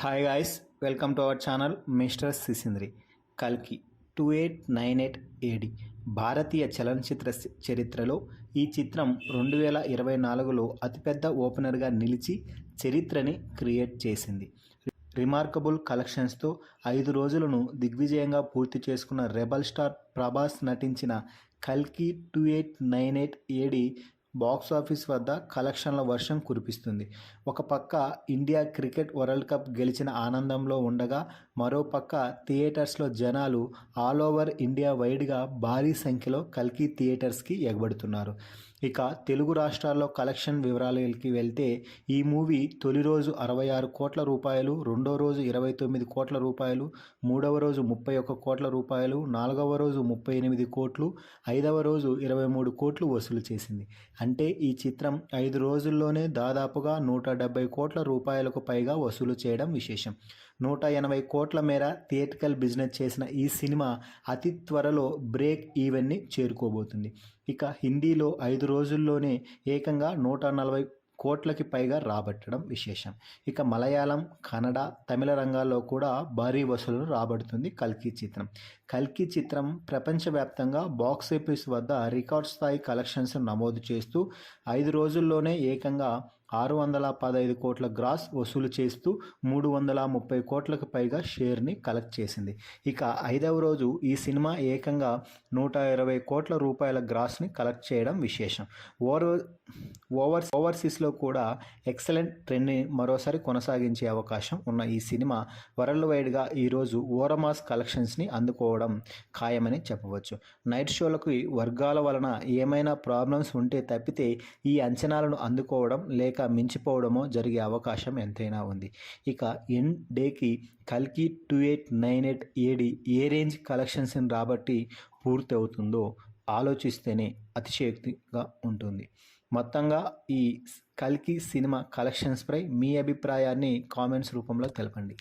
Hi guys, welcome to our channel mister Sisindri. కల్కి 2898 AD భారతీయ చలనచిత్ర చరిత్రలో ఈ చిత్రం 2024లో అతిపెద్ద ఓపెనర్గా నిలిచి చరిత్రని క్రియేట్ చేసింది. రిమార్కబుల్ కలెక్షన్స్తో 5 రోజులను దిగ్విజయంగా పూర్తి చేసుకున్న రెబల్ స్టార్ ప్రభాస్ నటించిన కల్కి 2898 ఏడి బాక్సాఫీస్ వద్ద కలెక్షన్ల వర్షం కురిపిస్తుంది. ఒక పక్క ఇండియా క్రికెట్ వరల్డ్ కప్ గెలిచిన ఆనందంలో ఉండగా, మరోపక్క థియేటర్స్లో జనాలు ఆల్ ఓవర్ ఇండియా వైడ్గా భారీ సంఖ్యలో కల్కి థియేటర్స్కి ఎగబడుతున్నారు. ఇక తెలుగు రాష్ట్రాల్లో కలెక్షన్ వివరాలకి వెళ్తే, ఈ మూవీ తొలి రోజు 66 కోట్ల రూపాయలు, రెండో రోజు 29 కోట్ల రూపాయలు, మూడవ రోజు 31 కోట్ల రూపాయలు, నాలుగవ రోజు 38 కోట్లు, ఐదవ రోజు 23 కోట్లు వసూలు చేసింది. అంటే ఈ చిత్రం 5 రోజుల్లోనే దాదాపుగా 170 కోట్ల రూపాయలకు పైగా వసూలు చేయడం విశేషం. 180 కోట్ల మేర థియేట్రికల్ బిజినెస్ చేసిన ఈ సినిమా అతి త్వరలో బ్రేక్ ఈవెన్ని చేరుకోబోతుంది. ఇక హిందీలో 5 రోజుల్లోనే ఏకంగా 140 కోట్లకి పైగా రాబట్టడం విశేషం. ఇక మలయాళం, కన్నడ, తమిళ రంగాల్లో కూడా భారీ వసూలు రాబడుతుంది కల్కి చిత్రం. కల్కి చిత్రం ప్రపంచవ్యాప్తంగా బాక్సాఫీస్ వద్ద రికార్డ్ స్థాయి కలెక్షన్స్ నమోదు చేస్తూ 5 రోజుల్లోనే ఏకంగా 615 కోట్ల గ్రాస్ వసూలు చేస్తూ 330 కోట్లకు పైగా షేర్ని కలెక్ట్ చేసింది. ఇక 5వ రోజు ఈ సినిమా ఏకంగా 120 కోట్ల రూపాయల గ్రాస్ని కలెక్ట్ చేయడం విశేషం. ఓవర్సీస్లో కూడా ఎక్సలెంట్ ట్రెండ్ని మరోసారి కొనసాగించే అవకాశం ఉన్న ఈ సినిమా వరల్డ్ వైడ్గా ఈరోజు ఓరమాస్ కలెక్షన్స్ని అందుకోవడం ఖాయమని చెప్పవచ్చు. నైట్ షోలకు వర్గాల వలన ఏమైనా ప్రాబ్లమ్స్ ఉంటే తప్పితే ఈ అంచనాలను అందుకోవడం లేక మించిపోవడమో జరిగే అవకాశం ఎంతైనా ఉంది. ఇక ఎండ్ డేకి కల్కి 2898 ఏడి ఏ రేంజ్ కలెక్షన్స్ని రాబట్టి పూర్తి అవుతుందో ఆలోచిస్తేనే అతిశయోక్తిగా ఉంటుంది. మొత్తంగా ఈ కల్కి సినిమా కలెక్షన్స్పై మీ అభిప్రాయాన్ని కామెంట్స్ రూపంలో తెలపండి.